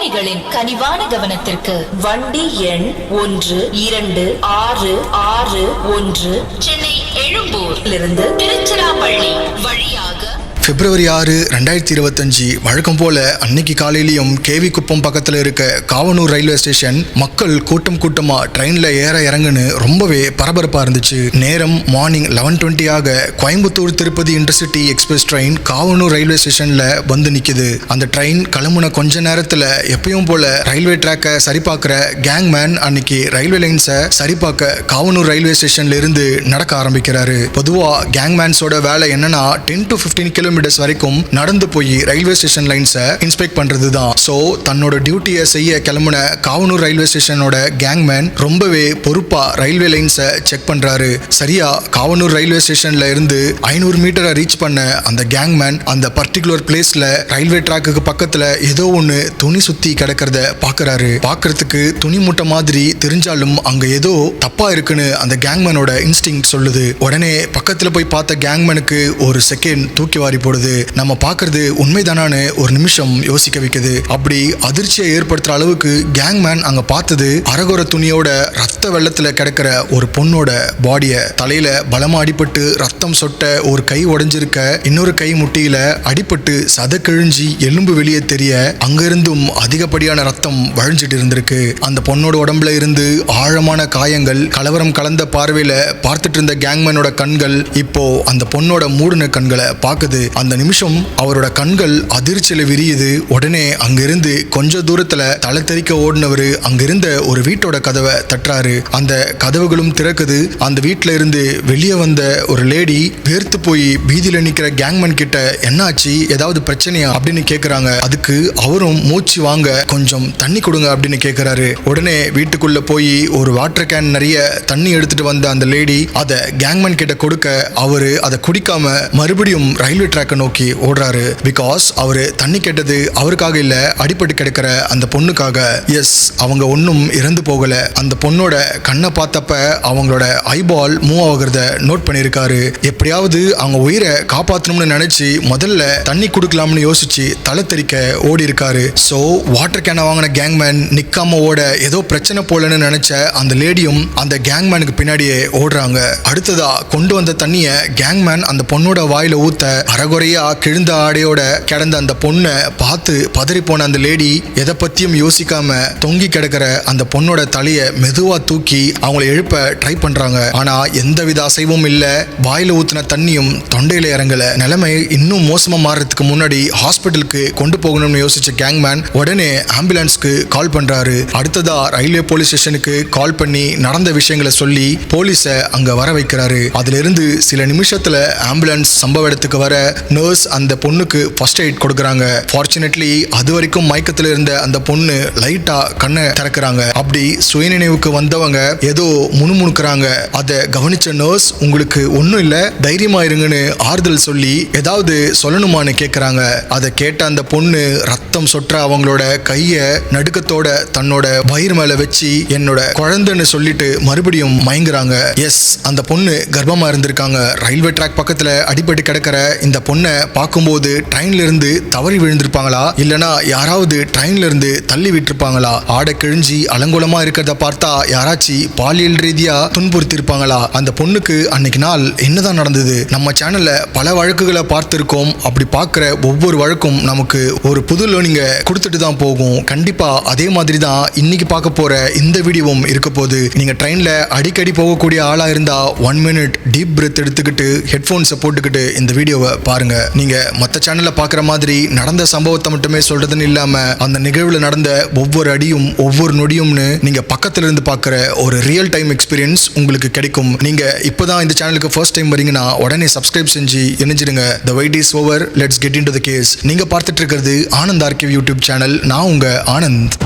பயணிகளின் கனிவான கவனத்திற்கு வண்டி எண் 126661 சென்னை எழும்பூரிலிருந்து திருச்சிராப்பள்ளி வழியாக பிப்ரவரி 6, 2025 வழக்கம் போல அன்னைக்கு காலையிலையும் கேவி குப்பம் பக்கத்தில் இருக்க காவனூர் ரயில்வே ஸ்டேஷன் மக்கள் கூட்டமா ட்ரெயின்ல ஏற இறங்குன்னு ரொம்பவே பரபரப்பா இருந்துச்சு. நேரம் மார்னிங் 11:20 ஆக Coimbatore Tirupati intercity express train Kavanur railway ஸ்டேஷன்ல வந்து நிக்குது. அந்த ட்ரெயின் கிளம்புன கொஞ்ச நேரத்துல எப்பயும் போல ரயில்வே ட்ராக்கை சரி பார்க்கிற கேங்மேன் அன்னைக்கு ரயில்வே லைன்ஸை சரி பார்க்க காவனூர் ரயில்வே ஸ்டேஷன்ல இருந்து நடக்க ஆரம்பிக்கிறாரு. பொதுவா கேங்மேன்ஸோட வேலை என்னன்னா 10 to 15 கிலோமீட்டர்ஸ் வரைக்கும் நடந்து போய் ரயில்வே ஸ்டேஷன் லைன்ஸை இன்ஸ்பெக்ட் பண்றதுதான். சோ தன்னோட டியூட்டியை செய்ய கிளம்புன காவனூர் ரயில்வே ஸ்டேஷனோட கேங்மேன் ரொம்பவே பொறுப்பா ரயில்வே லைன்ஸை செக் பண்றாரு. சரியா காவனூர் ரயில்வே ஸ்டேஷன்ல இருந்து 500 மீட்டரை ரீச் பண்ண அந்த கேங்மேன் அந்த பர்டிகுலர் பிளேஸ்ல ரயில்வே ட்ராக்குக்கு பக்கத்துல ஏதோ ஒண்ணு துணி சுத்தி கிடக்கிறத பாக்குறாரு. பாக்குறதுக்கு துணி மூட்டை மாதிரி தெரிஞ்சாலும் அங்க ஏதோ தப்பா இருக்குன்னு அந்த கேங்மேனோட இன்ஸ்டிங் சொல்லுது. உடனே பக்கத்துல போய் பார்த்த கேங்மேனுக்கு ஒரு செகண்ட் தூக்கி வாரி போடுது. நம்ம பாக்குறது உண்மைதானான்னு ஒரு நிமிஷம் யோசிக்க வைக்குது. அப்படி அதிர்ச்சியை ஏற்படுத்துற அளவுக்கு கேங்மேன் அங்க பார்த்தது அரகுர துணியோட ரத்த வெள்ளத்துல கிடக்கிற ஒரு பொண்ணோட பாடிய. தலையில பலமா அடிபட்டு ரத்தம் சொட்ட ஒரு கை உடைஞ்சிருக்க, இன்னொரு கை முட்டியில அடிபட்டு சத கிழிஞ்சி எலும்பு வெளியே தெரிய அங்கிருந்தும் அதிகப்படியான ரத்தம் வழிஞ்சிட்டு இருந்திருக்கு. அந்த பொண்ணோட உடம்புல இருந்து ஆழமான காயங்கள். கலவரம் கலந்த பார்வையில பார்த்துட்டு இருந்த கேங்மேனோட கண்கள் இப்போ அந்த பொண்ணோட மூடின கண்களை பாக்குது. அந்த நிமிஷம் அவரோட கண்கள் அதிர்ச்சியில விரியுது. உடனே அங்கிருந்து கொஞ்ச தூரத்துல தலை தெறிக்க ஓடினவரு அங்கிருந்த ஒரு வீட்டோட கதவை தட்டுறாரு. அந்த கதவுகளும் திறக்குது. அந்த வீட்டுல இருந்து வெளியே வந்த ஒரு லேடி வேர்த்து போய் பீதியில நிக்கிற கேங்மேன் கிட்ட என்னாச்சு, ஏதாவது பிரச்சனையா அப்படின்னு கேக்குறாங்க. அதுக்கு அவரும் மூச்சு வாங்க கொஞ்சம் தண்ணி கொடுங்க அப்படின்னு கேக்குறாரு. உடனே வீட்டுக்குள்ள போய் ஒரு வாட்டர் கேன் நிறைய தண்ணி எடுத்துட்டு வந்த அந்த லேடி அதை கேங்மேன் கிட்ட கொடுக்க அவரு அதை குடிக்காம மறுபடியும் ரயில்வே ட்ராக்கை நோக்கி ஓடுறாரு. பிகாஸ் அவரு தண்ணி கேட்டது அவருக்காக இல்ல, அடிபட்டு கிடக்கிற அந்த பொண்ணுக்காக. எஸ், அவங்க ஒன்னும் இறந்து போகல. அந்த பொண்ணோட கண்ணை பார்த்தப்ப அவங்களோட ஐபால் மூவ் ஆகுறத நோட் பண்ணிருக்காரு. எப்படியாவது அவங்க உயிரை காப்பாற்றணும்னு நினைச்சு முதல்ல தண்ணி குடுக்கலாம்னு யோசிச்சு தலை தெறிக்க ஓடி இருக்காரு. சோ வாட்டர் கேனை வாங்கின கேங்மேன் நிக்காம ஓட ஏதோ பிரச்சனை போலன்னு நினைச்ச அந்த லேடியும் அந்த கேங்மேனுக்கு பின்னாடியே ஓடுறாங்க. அடுத்ததா கொண்டு வந்த தண்ணிய கேங்மேன் அந்த பொண்ணோட வாயில ஊத்த அரகுறையா கிழிந்த ஆடையோட கிடந்த அந்த பொண்ணை பார்த்து பதறி போன அந்த லேடி எதை பத்தியும் யோசிக்காம தொங்கி கிடக்கிற அந்த பொண்ணோட தலைய மெதுவா தூக்கி அவங்களை எழுப்ப ட்ரை பண்றாங்க. ஆனா எந்தவித அசைவும் இல்ல. வாயில ஊத்தின தண்ணியும் தொண்டையில இறங்கல. நிலைமை இன்னும் மோசமா மாறதுக்கு முன்னாடி ஹாஸ்பிட்டலுக்கு கொண்டு போகணும்னு யோசிச்ச கேங்மேன் உடனே ஆம்புலன்ஸ்க்கு கால் பண்றாரு. அடுத்ததா ரயில்வே போலீஸ் ஸ்டேஷனுக்கு கால் பண்ணி நடந்த விஷயங்களை சொல்லி போலீஸ அங்க வர வைக்கிறாரு. அதுல இருந்து சில நிமிஷத்துல ஆம்புலன்ஸ் சம்பவ இடத்துக்கு வர நர்ஸ் அந்த பொண்ணுக்கு ஃபர்ஸ்ட் எய்ட் கொடுக்கறாங்க. ஃபார்ச்சுனேட்லி அது வரைக்கும் மயக்கத்துல இருந்த அந்த பொண்ணு லைட்டா கண்ணை திறக்கிறாங்க. அப்படி சுயநினைவுக்கு வந்தவங்க ஏதோ முணுமுணுக்கிறாங்க. அதை கவனிச்ச நர்ஸ் உங்களுக்கு ஒன்னும் இல்ல, தைரியமா இருங்கன்னு ஆறுதல் சொல்லி ஏதாவது சொல்லணுமான்னு கேட்கறாங்க. அதை கேட்ட அந்த பொண்ணு ரத்தம் சொற்ற அவங்களோட கைய நடுக்கத்தோட தன்னோட வயிறு மேல வச்சு என்னோட குழந்தைன்னு சொல்லிட்டு மறுபடியும் மயங்குறாங்க. எஸ், அந்த பொண்ணு கர்ப்பமா இருந்திருக்காங்க. ரயில்வே ட்ராக் பக்கத்துல அடிபட்டு கிடக்கிற இந்த பொண்ணை பார்க்கும்போது ட்ரெயின்ல இருந்து தவறி விழுந்திருப்பாங்களா, இல்லனா யாராவது ட்ரெயின்ல இருந்து தள்ளி விட்டுருப்பாங்களா, ஆடை கிழிஞ்சி அலங்கோலமா இருக்கிறத பார்த்தா யாராச்சும் பாலியல் ரீதியா துன்புறுத்தி இருப்பாங்களா, அந்த பொண்ணுக்கு அன்னைக்கு நாள் என்னதான் நடந்தது? நம்ம சேனல்ல பல வழக்குகளை பார்த்திருக்கோம். அப்படி பார்க்கிற ஒவ்வொரு வழக்கும் நமக்கு ஒரு புது லேர்னிங்க கொடுத்துட்டு தான் போகும். கண்டிப்பா அதே மாதிரி தான் இன்னைக்கு பார்க்க போற இந்த வீடியோவும் இருக்க போகுது. நீங்க ட்ரெயின்ல அடிக்கடி போகக்கூடிய ஆளா இருந்தா 1 மினிட் டீப் பிரெத் எடுத்துக்கிட்டு ஹெட்போன்ஸை போட்டுக்கிட்டு இந்த வீடியோவை பாருங்க. நீங்க மற்ற சேனல்ல பாக்குற மாதிரி நடந்த சம்பவத்தை மட்டுமே சொல்றதுன்னு இல்லாம அந்த நிகழ்வுல நடந்த ஒவ்வொரு அடியும் ஒவ்வொரு நொடியும்னு நீங்க பக்கத்துல இருந்து பாக்குற ஒரு ரியல் டைம் எக்ஸ்பீரியன்ஸ் உங்களுக்கு கிடைக்கும். நீங்க இப்பதான் இந்த சேனலுக்கு ஃபர்ஸ்ட் டைம் வரீங்கன்னா உடனே சப்ஸ்கிரைப் செஞ்சு இணைஞ்சிடுங்க. The wait is over. Let's get into the case. நீங்க பார்த்துட்டு இருக்கிறது ஆனந்த் ஆர்கிவ் யூடியூப் சேனல். நான் உங்க ஆனந்த்.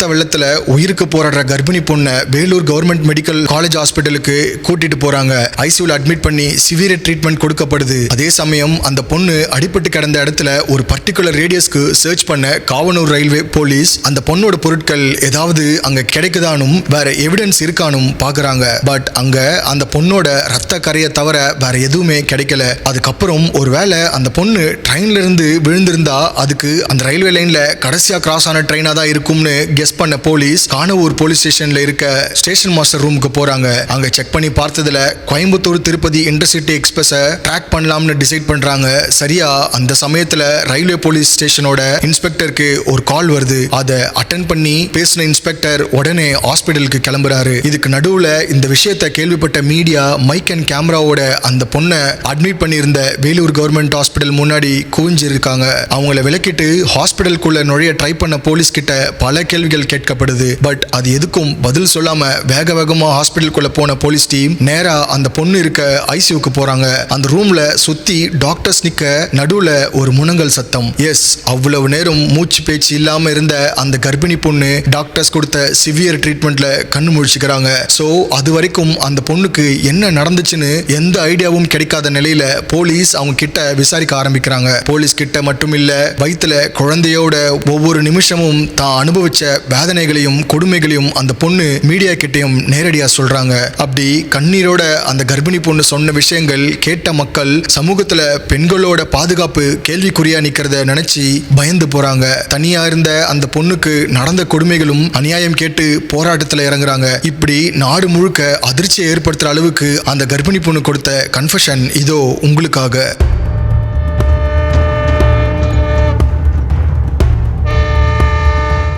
ரத்த வெள்ளத்துல உயிருக்கு போராடுற கர்ப்பிணி பொண்ணை வேலூர் கவர்மெண்ட் மெடிக்கல் காலேஜ் ஹாஸ்பிட்டலுக்கு கூட்டிட்டு போறாங்க. ஐசியூல அட்மிட் பண்ணி சிவியர் ட்ரீட்மெண்ட் கொடுக்கப்படுது. அதே சமயம் அந்த பொண்ணு அடிபட்டு கிடந்த இடத்துல ஒரு பர்டிகுலர் ரேடியஸ்க்கு சர்ச் பண்ண காவனூர் ரயில்வே போலீஸ் அந்த பொண்ணோட பொருட்கள் ஏதாவது அங்க கிடைக்குதானும் வேற எவிடன்ஸ் இருக்கானும் பாக்குறாங்க. பட் அங்க அந்த பொண்ணோட ரத்த கரையை தவிர வேற எதுவுமே கிடைக்கல. அதுக்கப்புறம் ஒருவேளை அந்த பொண்ணு ட்ரெயின்ல இருந்து விழுந்திருந்தா அதுக்கு அந்த ரயில்வே லைன்ல கடைசியா கிராஸ் ஆன ட்ரெயினா தான் இருக்கும்னு கெஸ் பண்ண போலீஸ் கானவூர் போலீஸ் ஸ்டேஷன்ல இருக்க ஸ்டேஷன் மாஸ்டர் ரூமுக்கு போறாங்க. அங்க செக் பண்ணி பார்த்ததுல கோயம்புத்தூர் திருப்பதி இன்டர்சிட்டி எக்ஸ்பிரஸை ட்ராக் பண்ணலாம்னு டிசைட் பண்றாங்க. சரியா அந்த சமயத்துல ரயில்வே போலீஸ் ஸ்டேஷனோட இன்ஸ்பெக்டருக்கு ஒரு கால் வருது. அதை அட்டென்ட் பண்ணி பேசின இன்ஸ்பெக்டர் உடனே ஹாஸ்பிட்டலுக்கு கிளம்புறாரு. இதுக்கு நடுவுல இந்த விஷயத்தை கேள்விப்பட்ட மீடியா மைக் அண்ட் கேமராவோட அந்த பொண்ணை அட்மிட் பண்ணியிருந்த வேலூர் கவர்மெண்ட் ஹாஸ்பிட்டல் முன்னாடி குவிஞ்சிருக்காங்க. அவங்கள விலக்கிட்டு ஹாஸ்பிட்டலுக்குள்ள நுழைய ட்ரை பண்ண போலீஸ் கிட்ட பல கேள்விகள் கேட்கப்படுது. பட் அது எதுக்கும் பதில் சொல்லாம வேக வேகமா ஹாஸ்பிட்டலுக்குள்ள போன போலீஸ் டீம் நேரா அந்த பொண்ணு இருக்க ஐசியூக்கு போறாங்க. அந்த ரூம்ல சுத்தி டாக்டர்ஸ் நிக்க நடுவுல ஒரு முனங்கல் சத்தம். எஸ், அவ்வளவு நேரம் மூச்சு பேச்சு இல்லாம இருந்த அந்த கர்ப்பிணி பொண்ணு டாக்டர்ஸ் கொடுத்த சிவியர் ட்ரீட்மெண்ட்ல கண்ணு முழிச்சுக்கிறாங்க. சோ அது வரைக்கும் அந்த பொண்ணுக்கு என்ன நடந்துச்சுன்னு எந்த ஐடியாவும் கிடைக்காத நிலையில போலீஸ் அவங்க கிட்ட விசாரிக்க ஆரம்பிக்கிறாங்க. போலீஸ் கிட்ட மட்டும் இல்ல, வயித்துல குழந்தையோட ஒவ்வொரு நிமிஷமும் தான் அனுபவிச்ச வேதனைகளையும் கொடுமைகளையும் அந்த பொண்ணு மீடியா கிட்டையும் நேரடியா சொல்றாங்க. அப்படி கண்ணீரோட அந்த கர்ப்பிணி பொண்ணு சொன்ன விஷயங்கள் கேட்ட மக்கள் சமூகத்துல பெண்களோட பாதுகாப்பு கேள்விக்குறியா நிக்கிறத நினைச்சு பயந்து போறாங்க. தனியா இருந்த அந்த பொண்ணுக்கு நடந்த கொடுமைகளும் அநியாயம் கேட்டு போராட்டத்துல இறங்குறாங்க. இப்படி நாடு முழுக்க அதிர்ச்சியை ஏற்படுத்துற அளவுக்கு அந்த கர்ப்பிணி பொண்ணு கொடுத்த கன்ஃபெஷன் இதோ உங்களுக்காக.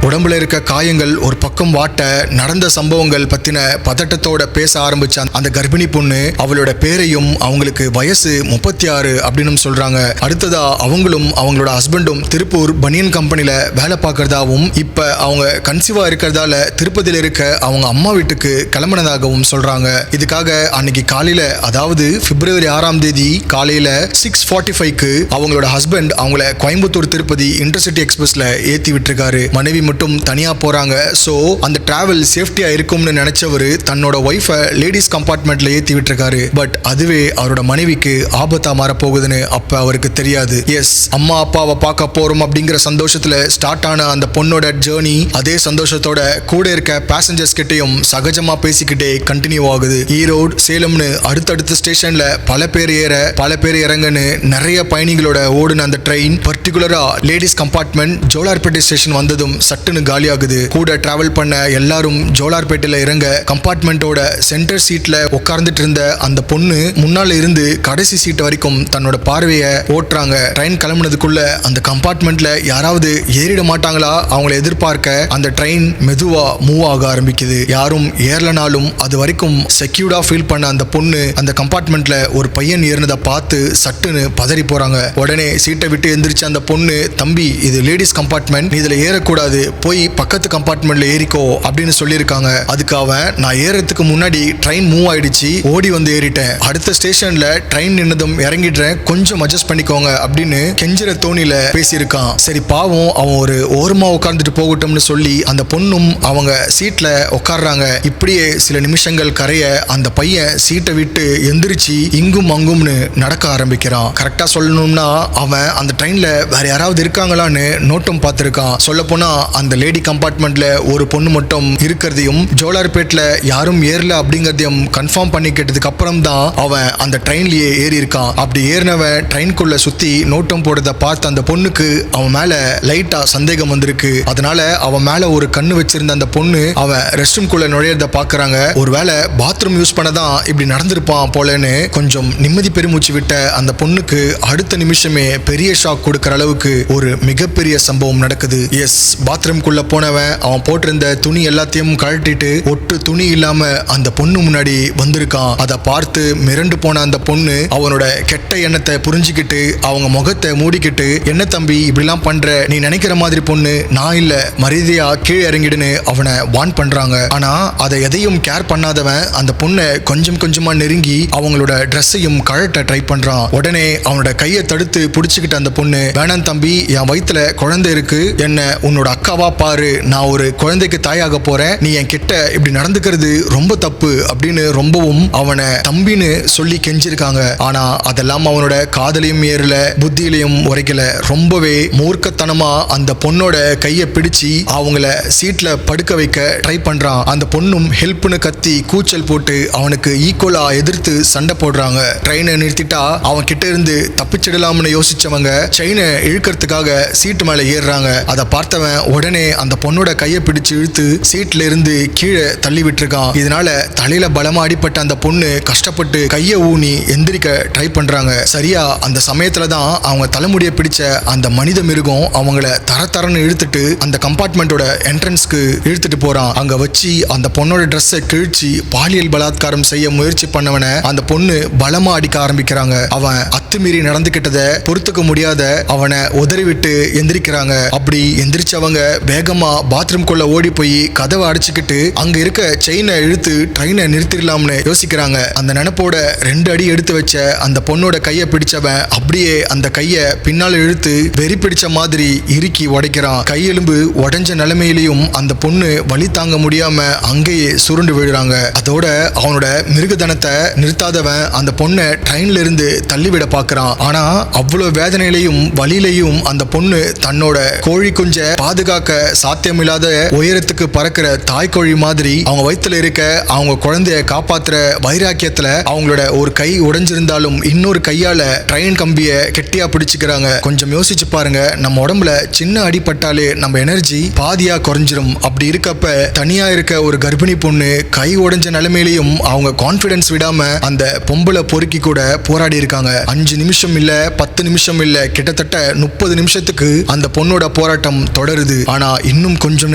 உடம்புல இருக்க காயங்கள் ஒரு பக்கம் வாட்ட நடந்த சம்பவங்கள் பத்தின பதட்டத்தோட பேச ஆரம்பிச்ச அந்த கர்ப்பிணி பொண்ணு அவளோட பேரையும் அவங்களுக்கு வயசு 36 அப்படின்னு சொல்றாங்க. அடுத்ததா அவங்களும் அவங்களோட ஹஸ்பண்டும் திருப்பூர் பனியன் கம்பெனில வேலை பார்க்கறதாவும் இப்ப அவங்க கன்சீவா இருக்கிறதால திருப்பதியில இருக்க அவங்க அம்மா வீட்டுக்கு கிளம்பினதாகவும் சொல்றாங்க. இதுக்காக அன்னைக்கு காலையில, அதாவது பிப்ரவரி 6ஆம் தேதி காலையில 6:45க்கு அவங்களோட ஹஸ்பண்ட் அவங்கள கோயம்புத்தூர் திருப்பதி இன்டர்சிட்டி எக்ஸ்பிரஸ்ல ஏத்தி விட்டுருக்காரு. மனைவி மட்டும் தனியா போறாங்க. சோ அந்த டிராவல் சேஃப்டியா இருக்கும்னு நினைச்சவரு தன்னோட ஒய்ஃபை லேடிஸ் கம்பார்ட்மெண்ட்ல ஏத்தி விட்டுருக்காரு. பட் அதுவே அவரோட மனைவிக்கு ஆபத்தா மாற போகுதுன்னு அப்ப அவருக்கு தெரியாது. எஸ், அம்மா அப்பாவை பார்க்க போறோம் அப்படிங்கிற சந்தோஷத்துல ஸ்டார்ட் ஆன அந்த பொண்ணோட ஜேர்னி அதே சந்தோஷத்தோட கூட இருக்க பேசஞ்சர்ஸ் கிட்டையும் சகஜமா பேசிக்கிட்டே கண்டினியூ ஆகுது. ஈரோடு, சேலம்னு அடுத்தடுத்த ஸ்டேஷன்ல பல பேர் ஏற பல பேர் இறங்கன்னு நிறைய பயணிகளோட ஓடுன அந்த ட்ரெயின் பர்டிகுலரா லேடிஸ் கம்பார்ட்மெண்ட் ஜோலார்பேட்டை ஸ்டேஷன் வந்ததும் சட்டுன்னு காலி ஆகுது. கூட டிராவல் பண்ண எல்லாரும் ஜோலார்பேட்டையில இறங்க கம்பார்ட்மெண்டோட சென்டர் சீட்ல உட்கார்ந்துட்டு இருந்த அந்த பொண்ணு முன்னால இருந்து கடைசி சீட் வரைக்கும் தன்னோட பார்வையை ஓட்டுறாங்க. ட்ரெயின் கிளம்புனதுக்குள்ள அந்த கம்பார்ட்மெண்ட்ல யாராவது ஏறிட மாட்டாங்களா அவங்களை எதிர்பார்க்க அந்த ட்ரெயின் மெதுவா மூவ் ஆக ஆரம்பிக்குது. யாரும் ஏறலனாலும் அது வரைக்கும் செக்யூர்டா ஃபீல் பண்ண அந்த பொண்ணு அந்த கம்பார்ட்மெண்ட்ல ஒரு பையன் ஏறினதை பார்த்து சட்டுன்னு பதறி போறாங்க. உடனே சீட்டை விட்டு எந்திரிச்ச அந்த பொண்ணு, தம்பி இது லேடிஸ் கம்பார்ட்மெண்ட், நீ இதுல ஏறக்கூடாது, போய் பக்கத்து கம்பார்ட்மெண்ட்ல ஏறிக்கோ அப்படின்னு சொல்லியிருக்காங்க. அதுக்கு அவன், நான் ஏறதுக்கு முன்னாடி ட்ரெயின் மூவ் ஆயிடுச்சு, ஓடி வந்து ஏறிட்டேன், அடுத்த ஸ்டேஷன்ல ட்ரெயின் நின்னதும் இறங்கிடுறேன், கொஞ்சம் அட்ஜஸ்ட் பண்ணிக்கோங்க அப்படின்னு கெஞ்சிர தோணில பேசியிருக்கான். சரி பாவம், அவன் ஒரு ஓரமா உட்கார்ந்துட்டு போகட்டும்னு சொல்லி அந்த பொண்ணும் அவங்க சீட்ல உட்கார்றாங்க. இப்படியே சில நிமிஷங்கள் கரைய அந்த பையன் சீட்டை விட்டு எந்திரிச்சு இங்கும் அங்கும்னு நடக்க ஆரம்பிக்கிறான். கரெக்டா சொல்லணும்னா அவன் அந்த ட்ரெயின்ல வேற யாராவது இருக்காங்களான்னு நோட்டம் பார்த்திருக்கான். சொல்ல போனா அந்த லேடி கம்பார்ட்மெண்ட்ல ஒரு பொண்ணு மட்டும் இருக்கிறதையும் ஜோலார்பேட்ல யாரும் ஏறல அப்படிங்கறதையும் கன்ஃபார்ம் பண்ணி கேட்டதுக்கு அப்புறம் தான் அவன் அந்த ட்ரெயின்லயே ஏறி இருக்கான். அப்படி ஏறினவன் ட்ரெயின்குள்ள சுத்தி நோட்டம் போடுறத பார்த்து அந்த பொண்ணுக்கு அவன் மேல லைட்டா சந்தேகம் வந்திருக்கு. அதனால அவன் மேல ஒரு கண்ணு வச்சிருந்த அந்த பொண்ணு அவன் ரெஸ்ட் ரூம் குள்ள நுழையறத பாக்குறாங்க. ஒருவேளை பாத்ரூம் யூஸ் பண்ணதான் இப்படி நடந்திருப்பான் போலன்னு கொஞ்சம் நிம்மதி பெருமூச்சு விட்ட அந்த பொண்ணுக்கு அடுத்த நிமிஷமே பெரிய ஷாக் கொடுக்கிற அளவுக்கு ஒரு மிகப்பெரிய சம்பவம் நடக்குது. எஸ், பாத்ரூம்குள்ள போனவன் அவன் போட்டிருந்த துணி எல்லாத்தையும் கழட்டிட்டு ஒட்டு துணி இல்லாம அந்த பொண்ணு முன்னாடி வந்திருக்கான். அதை பார்த்து மிரண்டு போன அந்த பொண்ணு அவனோட கெட்ட எண்ணத்தை புரிஞ்சுக்கிட்டு அவங்க முகத்தை மூடிக்கிட்டு, என்ன தம்பி இப்படிலாம் பண்ற, நீ நினைக்கிற மாதிரி பொண்ணு நான் இல்ல, மரியாதையா கீழே இறங்கிடுன்னு அவனை வான் பண்றாங்க. ஆனா அதை எதையும் கேர் பண்ணாதவன் அந்த பொண்ணை கொஞ்சம் கொஞ்சமா நெருங்கி அவங்களோட ட்ரெஸ்ஸையும் கழட்ட ட்ரை பண்றான். உடனே அவனோட கையை தடுத்து பிடிச்சுக்கிட்ட அந்த பொண்ணு, வேணாம் தம்பி, என் வயித்துல குழந்தை இருக்கு, என்ன உன்னோட அக்காவா கனவா பாரு, நான் ஒரு குழந்தைக்கு தாயாக போறேன், நீ என் கிட்ட இப்படி நடந்துக்கிறது ரொம்ப தப்பு அப்படின்னு ரொம்பவும் அவனை தம்பின்னு சொல்லி கெஞ்சிருக்காங்க. ஆனா அதெல்லாம் அவனோட காதலையும் ஏறல, புத்தியிலையும் உரைக்கல. ரொம்பவே மூர்க்கத்தனமா அந்த பொண்ணோட கையை பிடிச்சு அவங்கள சீட்ல படுக்க வைக்க ட்ரை பண்றான். அந்த பொண்ணும் ஹெல்ப்னு கத்தி கூச்சல் போட்டு அவனுக்கு ஈக்குவலா எதிர்த்து சண்டை போடுறாங்க. ட்ரெயினை நிறுத்திட்டா அவன் கிட்ட இருந்து தப்பிச்சிடலாம்னு யோசிச்சவங்க செயினை இழுக்கிறதுக்காக சீட்டு மேல ஏறுறாங்க. அதை பார்த்தவன் உடனே அந்த பொண்ணோட கையை பிடிச்சு இழுத்து சீட்ல இருந்து கீழே தள்ளி விட்டுருக்கான். இதனால தலையில பலமா அடிப்பட்ட அந்த பொண்ணு கஷ்டப்பட்டு கையை ஊனி எந்திரிக்க ட்ரை பண்றாங்க. சரியா அந்த சமயத்துல தான் அவங்க தலைமுடியை பிடிச்ச அந்த மனித மிருகம் அவங்கள தரன்னு இழுத்துட்டு அந்த கம்பார்ட்மெண்டோட என்ட்ரன்ஸ்க்கு இழுத்துட்டு போறான். அங்க வச்சு அந்த பொண்ணோட ட்ரெஸ்ஸை கிழிச்சு பாலியல் பலாத்காரம் செய்ய முயற்சி பண்ணவன அந்த பொண்ணு பலமா அடிக்க ஆரம்பிக்கிறாங்க. அவன் அத்துமீறி நடந்துகிட்டதை பொறுத்துக்க முடியாத அவனை உதறிவிட்டு எந்திரிக்கிறாங்க. அப்படி எந்திரிச்சவங்க வேகமா பாத்ரூம் குள்ள ஓடி போய் கதவை அடிச்சுக்கிட்டு அங்க இருக்க செயினை இழுத்து ட்ரெயினை நிறுத்திடலாம்னு யோசிக்கிறாங்க. அந்த நினைப்போட 2 அடி எடுத்து வச்ச அந்த பொண்ணோட கையை பிடிச்சவன் அப்படியே அந்த கையை பின்னால இழுத்து வெறி பிடிச்ச மாதிரி இறுக்கி உடைக்கிறான். கையெலும்பு உடைஞ்ச நிலைமையிலையும் அந்த பொண்ணு வலி தாங்க முடியாம அங்கேயே சுருண்டு விழுறாங்க. அதோட அவனோட மிருகதனத்தை நிறுத்தாதவன் அந்த பொண்ணை ட்ரெயின்ல இருந்து தள்ளிவிட பாக்குறான். ஆனா அவ்வளவு வேதனையிலையும் வலியிலையும் அந்த பொண்ணு தன்னோட கோழி குஞ்ச பாதுகாக்க சாத்தியமில்லாத உயரத்துக்கு பறக்கிற தாய்க்கோழி மாதிரி அவங்க வயித்துல இருக்க அவங்க குழந்தைய காப்பாத்துற வைராக்கியத்துல அவங்களோட ஒரு கை உடைஞ்சிருந்தாலும் இன்னொரு கையால ட்ரெயின் கம்பிய கெட்டியா பிடிச்சுக்கிறாங்க. கொஞ்சம் யோசிச்சு பாருங்க, நம்ம உடம்புல சின்ன அடிபட்டாலே நம்ம எனர்ஜி பாதியா குறைஞ்சிரும். அப்படி இருக்கப்ப தனியா இருக்க ஒரு கர்ப்பிணி பொண்ணு கை உடைஞ்ச நிலைமையிலையும் அவங்க கான்பிடன்ஸ் விடாம அந்த பொம்பளை பொறுக்கி கூட போராடி இருக்காங்க. 5 நிமிஷம் இல்ல, 10 நிமிஷம் இல்ல, கிட்டத்தட்ட 30 நிமிஷத்துக்கு அந்த பொண்ணோட போராட்டம் தொடருது. ஆனா இன்னும் கொஞ்சம்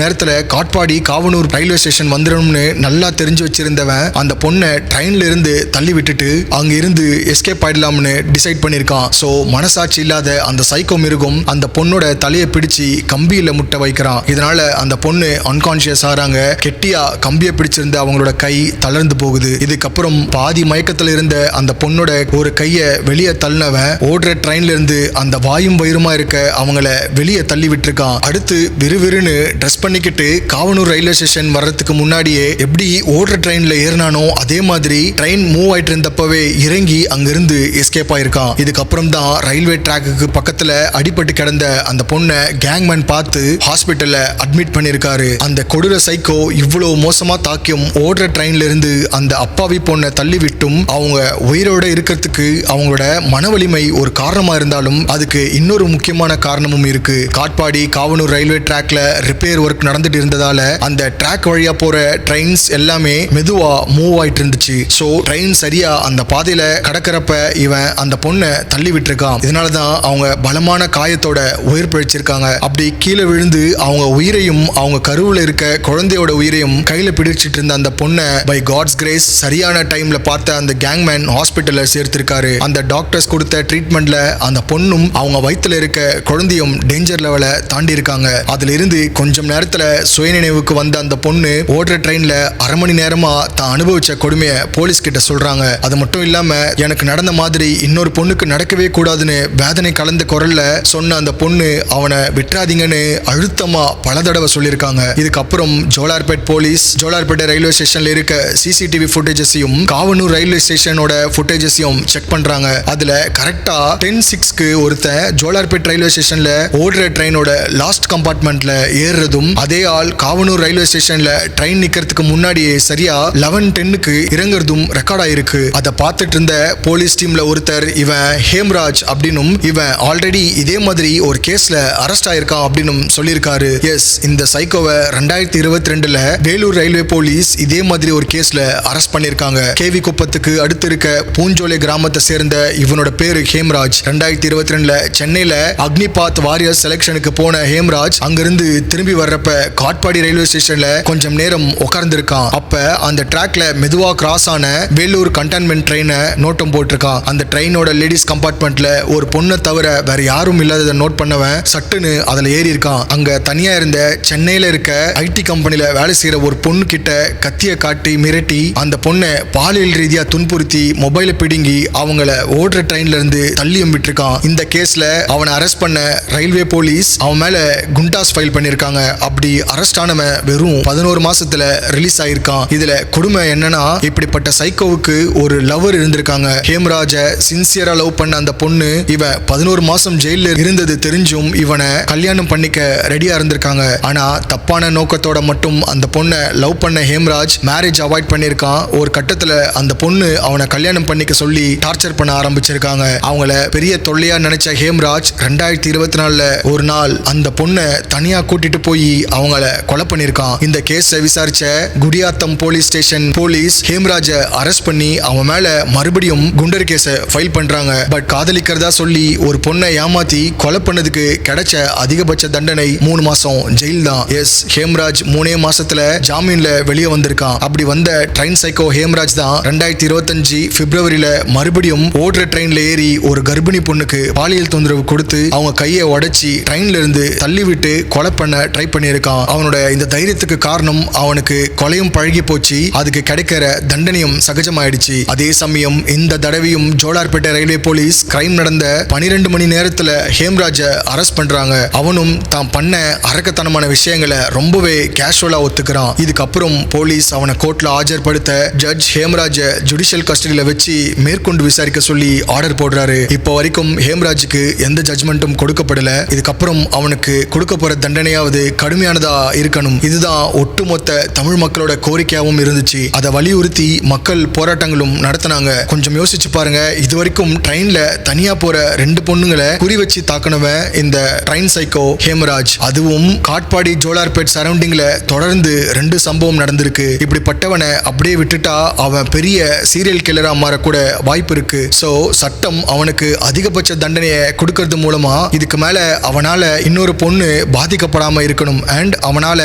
நேரத்துல காட்பாடி காவனூர் ரயில்வே ஸ்டேஷன் வந்துடணும்னு நல்லா தெரிஞ்சு வச்சிருந்தவன் அந்த பொண்ணை ட்ரெயின்ல இருந்து தள்ளி விட்டுட்டு அங்க இருந்து எஸ்கேப் ஆயிடலாம்னு டிசைட் பண்ணிருக்கான். சோ மனசாட்சி இல்லாத அந்த சைக்கோ மிருகம் அந்த பொண்ணோட தலையை பிடிச்சு கம்பியில முட்டை வைக்கிறான். இதனால அந்த பொண்ணு அன்கான்சியஸ் ஆறாங்க. கெட்டியா கம்பியை பிடிச்சிருந்த அவங்களோட கை தளர்ந்து போகுது. இதுக்கப்புறம் பாதி மயக்கத்துல இருந்த அந்த பொண்ணோட ஒரு கையை வெளியே தள்ளினவன் ஓடுற ட்ரெயின்ல இருந்து அந்த வாயும் வயிறுமா இருக்க அவங்கள வெளியே தள்ளி விட்டுருக்கான். அடுத்து விறுவிறுன்னு ட்ரெஸ் பண்ணிக்கிட்டு காவனூர் ரயில்வே ஸ்டேஷன் வர்றதுக்கு முன்னாடியே எப்படி ஓடுற ட்ரெயின்ல ஏறினானோ அதே மாதிரி ட்ரெயின் மூவ் ஆயிட்டு இருந்தப்பவே இறங்கி அங்கிருந்து எஸ்கேப் ஆயிருக்கான். இதுக்கப்புறம் தான் ரயில்வே ட்ராக்கு பக்கத்துல அடிபட்டு கிடந்த அந்த பொண்ணை கேங்மேன் பார்த்து ஹாஸ்பிட்டல்ல அட்மிட் பண்ணிருக்காரு. அந்த கொடூர சைக்கோ இவ்வளவு மோசமா தாக்கியும் ஓடுற ட்ரெயின்ல இருந்து அந்த அப்பாவி பொண்ணை தள்ளி விட்டும் அவங்க உயிரோட இருக்கிறதுக்கு அவங்களோட மன வலிமை ஒரு காரணமா இருந்தாலும் அதுக்கு இன்னொரு முக்கியமான காரணமும் இருக்கு. காட்பாடி காவனூர் ரயில்வே ட்ராக்ல ரிப்பேர் ஒர்க் நடந்துட்டு இருந்ததால அந்த ட்ராக் வழியா போற ட்ரெயின்ஸ் எல்லாமே மெதுவா மூவ் ஆயிட்டு இருந்துச்சு. சோ ட்ரெயின் சரியா அந்த பாதையில கடக்கிறப்ப இவன் அந்த பொண்ணை தள்ளி விட்டுருக்கான். இதனாலதான் அவங்க பலமான காயத்தோட உயிர் பிழைச்சிருக்காங்க. அப்படி கீழே விழுந்து அவங்க உயிரையும் அவங்க கருவுல இருக்க குழந்தையோட உயிரையும் கையில பிடிச்சிட்டு இருந்த அந்த பொண்ணை பை காட்ஸ் கிரேஸ் சரியான டைம்ல பார்த்த அந்த கேங்மேன் ஹாஸ்பிட்டல்ல சேர்த்திருக்காரு. அந்த டாக்டர்ஸ் கொடுத்த ட்ரீட்மெண்ட்ல அந்த பொண்ணும் அவங்க வயித்துல இருக்க குழந்தையும் டேஞ்சர் லெவல தாண்டி இருக்காங்க. அதுல இருந்து கொஞ்சம் நேரத்துல சுயநினைவுக்கு வந்த அந்த பொண்ணு ஓடுற ட்ரெயின்ல 1/2 மணி நேரமா தான் அனுபவிச்ச கொடுமையை போலீஸ் கிட்ட சொல்றாங்க. அது மட்டும் இல்லாம எனக்கு நடந்த மாதிரி இன்னொரு பொண்ணுக்கு நடக்கவே கூடாதுன்னு வேதனை கலந்த குரல்ல சொன்ன அந்த பொண்ணு அவனை விட்டுறாதீங்கன்னு அழுத்தமா பல தடவை சொல்லியிருக்காங்க. இதுக்கப்புறம் ஜோலார்பேட் போலீஸ் ஜோலார்பேட்டை ரயில்வே ஸ்டேஷன்ல இருக்க சிசிடிவி ஃபுட்டேஜஸையும் காவனூர் ரயில்வே ஸ்டேஷனோட ஃபுட்டேஜஸையும் செக் பண்றாங்க. அதுல கரெக்டா 10:06க்கு ஒருத்தன் ஜோலார்பேட் ரயில்வே ஸ்டேஷன்ல ஓடுற ட்ரெயினோட லாஸ்ட் கம்பார்ட்மெண்ட்ல ஏறுறதும் அதே ஆள் காவனூர் ரயில்வே ஸ்டேஷன்ல ட்ரெயின் நிக்கிறதுக்கு முன்னாடியே சரியா 11:10க்கு இறங்குறதும் ரெக்கார்ட் ஆயிருக்கு. அதை பார்த்துட்டு இருந்த போலீஸ் டீம்ல ஒருத்தர் இவன் ஹேம்ராஜ் அப்படின்னும் இவன் ஆல்ரெடி இதே மாதிரி ஒரு கேஸ்ல அரெஸ்ட் ஆயிருக்கான் அப்படின்னு சொல்லியிருக்காரு. எஸ், இந்த சைக்கோவை 2022ல வேலூர் ரயில்வே போலீஸ் இதே மாதிரி ஒரு கேஸ்ல அரெஸ்ட் பண்ணிருக்காங்க. கேவி குப்பத்துக்கு அடுத்து இருக்க பூஞ்சோலை கிராமத்தை சேர்ந்த இவனோட பேரு ஹேம்ராஜ். 2022ல சென்னையில அக்னிபாத் வாரியர் செலக்ஷனுக்கு போன ஹேம்ராஜ் அங்கிருந்து திரும்பி வர்றப்ப காட்பாடி ரயில்வே ஸ்டேஷன்ல கொஞ்சம் நேரம் உட்கார்ந்துருக்கான். அப்ப அந்த ட்ராக்ல மெதுவா கிராஸ் ஆன வேலூர் கண்டெய்ன்மெண்ட் ட்ரெயினை நோட்டம் போட்டிருக்கான். அந்த ட்ரெயினோட லேடிஸ் கம்பார்ட்மெண்ட்ல ஒரு பொண்ணை தவிர வேற யாரும் இல்லாததை நோட் பண்ணவன் சட்டுன்னு அதுல ஏறி இருக்கான். அங்க தனியா இருந்த சென்னையில இருக்க ஐடி கம்பெனில வேலை செய்யற ஒரு பொண்ணு கிட்ட கத்திய காட்டி மிரட்டி அந்த பொண்ணை பாலியல் ரீதியா துன்புறுத்தி மொபைலை பிடுங்கி அவங்கள ஓடுற ட்ரெயின்ல இருந்து தள்ளியும் விட்டுருக்கான். இந்த கேஸ்ல அவனை அரெஸ்ட் பண்ண ரயில்வே போலீஸ் அவன் மேல குண்டாஸ் ஃபைல் பண்ணிருக்காங்க. அப்படி அரெஸ்ட் ஆனவன் வெறும் 11 மாசத்துல ரிலீஸ் ஆயிருக்கான். இதுல கொடுமை என்னன்னா, இப்படிப்பட்ட சைக்கோவுக்கு ஒரு லவர் இருந்திருக்காங்க. ஹேம்ராஜ சின்சியரா லவ் பண்ண அந்த பொண்ணு இவன் 11 மாசம் ஜெயில இருந்தது தெரிஞ்சும் இவனை கல்யாணம் பண்ணிக்க ரெடியா இருந்திருக்காங்க. ஆனா தப்பான நோக்கத்தோட மட்டும் அந்த பொண்ணை லவ் பண்ண ஹேம்ராஜ் மேரேஜ் அவாய்ட் பண்ணிருக்கான். ஒரு கட்டத்துல அந்த பொண்ணு அவனை கல்யாணம் பண்ணிக்க சொல்லி டார்ச்சர் பண்ண ஆரம்பிச்சிருக்காங்க. அவங்கள பெரிய தொல்லையா நினைச்ச ஹேம்ராஜ் 2024 ஒரு நாள் அந்த பொண்ணை தனியா கூட்டிட்டு போய் அவங்கள கொலை பண்ணிருக்கான். இந்த கேஸை விசாரிச்ச குடியாத்தம் போலீஸ் ஸ்டேஷன் போலீஸ் ஹேம்ராஜ அரெஸ்ட் பண்ணி அவன் மேல மறுபடியும் குண்டர் கேஸை ஃபைல் பண்றாங்க. பட் காதலிக்கிறதா சொல்லி ஒரு பொண்ணை ஏமாத்தி கொலை பண்ணதுக்கு கிடைச்ச அதிகபட்ச தண்டனை 3 மாசம் ஜெயில் தான். எஸ், ஹேம்ராஜ் 3 மாசத்துல ஜாமீன்ல வெளியே வந்திருக்கான். அப்படி வந்த ட்ரெயின் சைக்கோ ஹேம்ராஜ் தான் 2025 பிப்ரவரியில மறுபடியும் ஓடுற ட்ரெயின்ல ஏறி ஒரு கர்ப்பிணி பொண்ணுக்கு பாலியல் தொந்தரவு கொடுத்து அவங்க கையை உடைச்சி ட்ரெயின்ல இருந்து தள்ளி விட்டு கொலை பண்ண ட்ரை பண்ணியிருக்கான். அவனோட இந்த தைரியத்துக்கு காரணம் அவனுக்கு கொலையும் பழகி போச்சு, அதுக்கு கிடைக்கிற தண்டனையும் சகஜமாயிடுச்சு. அதே சமயம் இந்த தடவையும் ஜோலார்பேட்டை ரயில்வே போலீஸ் கிரைம் நடந்த 12 மணி நேரத்துல ஹேம்ராஜ அரெஸ்ட் பண்றாங்க. அவனும் தான் பண்ண அரக்கத்தனமான விஷயங்களை ரொம்பவே கேஷுவலா ஒத்துக்கிறான். இதுக்கப்புறம் போலீஸ் அவனை கோர்ட்ல ஆஜர்படுத்த ஜட்ஜ் ஹேம்ராஜ ஜுடிஷியல் கஸ்டடியில வச்சு மேற்கொண்டு விசாரிக்க சொல்லி ஆர்டர் போடுறாரு. இப்போ வரைக்கும் ஹேம்ராஜுக்கு எந்த ஜட்ஜ்மெண்ட்டும் கொடுக்கப்படல. இதுக்கப்புறம் அவனுக்கு கொடுக்க போற தண்டனையாவது கடுமையானதா இருக்கணும். இதுதான் ஒட்டுமொத்த தமிழ் மக்களோட கோரிக்கையாகவும் இருந்துச்சு. அதை வலியுறுத்தி மக்கள் போராட்டங்களும் நடத்தினாங்க. கொஞ்சம் யோசிச்சு பாருங்க, இது வரைக்கும் ட்ரெயின்ல தனியா போற 2 பொண்ணுங்களை குறி வச்சு தாக்கினவன் இந்த ட்ரெயின் சைக்கோ ஹேம்ராஜ். அதுவும் காட்பாடி ஜோலார்பேட் சரௌண்டிங்ல தொடர்ந்து 2 சம்பவம் நடந்திருக்கு. இப்படிப்பட்டவனை அப்படியே விட்டுட்டா அவன் பெரிய சீரியல் கில்லரா மாறக்கூட வாய்ப்பு இருக்கு. சோ சட்டம் அவனுக்கு அதிகபட்ச தண்டனையை கொடுக்கறது மூலமா இதுக்கு மேல அவனால இன்னொரு பொண்ணு பாதிக்கப்படாம இருக்கணும். அண்ட் அவனால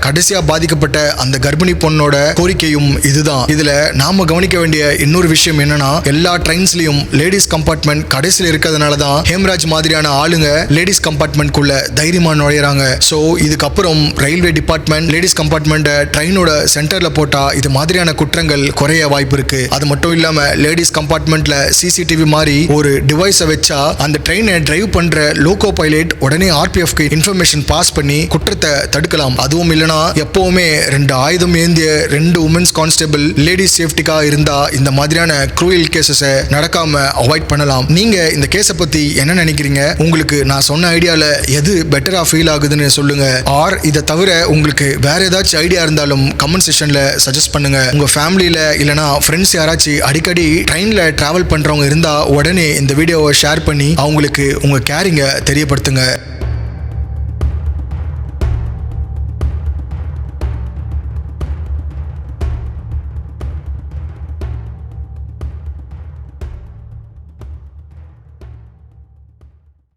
கடைசியா பாதிக்கப்பட்ட அந்த கர்ப்பிணி பொண்ணோட கோரிக்கையும் இதுதான். இதுல நாம கவனிக்க வேண்டிய இன்னொரு விஷயம் என்னன்னா, எல்லா ட்ரெயின்ஸ்லயும் லேடிஸ் கம்பார்ட்மெண்ட் கடைசியில் இருக்கிறதுனால தான் ஹேம்ராஜ் மாதிரியான ஆளுங்க லேடிஸ் கம்பார்ட்மெண்ட்குள்ள தைரியமா நுழையறாங்க. சோ இதுக்கப்புறம் ரயில்வே டிபார்ட்மெண்ட் லேடிஸ் கம்பார்ட்மெண்ட் ட்ரெயினோட சென்டர்ல போட்டா இது மாதிரியான குற்றங்கள் குறைய வாய்ப்பு இருக்கு. அது மட்டும் இல்லாம லேடிஸ் கம்பார்ட்மெண்ட்ல சிசிடிவி மாதிரி ஒரு டிவைஸை வச்சா அந்த ட்ரெயினை டிரைவ் பண்ற லோகோ பைலட் உடனே ஆர்பிஎஃப்க்கு இன்ஃபர்மேஷன் பாஸ் பண்ணி குற்றத்தை தடுக்கலாம். அதுவும் இல்லனா எப்பவுமே 2 ஆயுதம் ஏந்திய 2 உமன்ஸ் கான்ஸ்டபிள் லேடிஸ் சேஃப்டிக்கா இருந்தா இந்த மாதிரியான க்ரூயல் கேசஸ் நடக்காம அவாய்ட் பண்ணலாம். நீங்க இந்த கேஸை பத்தி என்ன நினைக்கிறீங்க? உங்களுக்கு நான் சொன்ன ஐடியால எது பெட்டரா ஃபீல் ஆகுதுன்னு சொல்லுங்க. ஆர் இதை தவிர உங்களுக்கு வேற ஏதாச்சும் ஐடியா இருந்தாலும் கமெண்ட் செக்ஷன்ல சஜஸ்ட் பண்ணுங்க. உங்க ஃபேமிலியில இல்லனா ஃப்ரெண்ட்ஸ் யாராச்சும் அடிக்கடி ட்ரெயின்ல டிராவல் பண்றவங்க இருந்தா உடனே இந்த வீடியோவை ஷேர் பண்ணி அவங்களுக்கு உங்க கேரிங்க தெரியப்படுத்துங்க.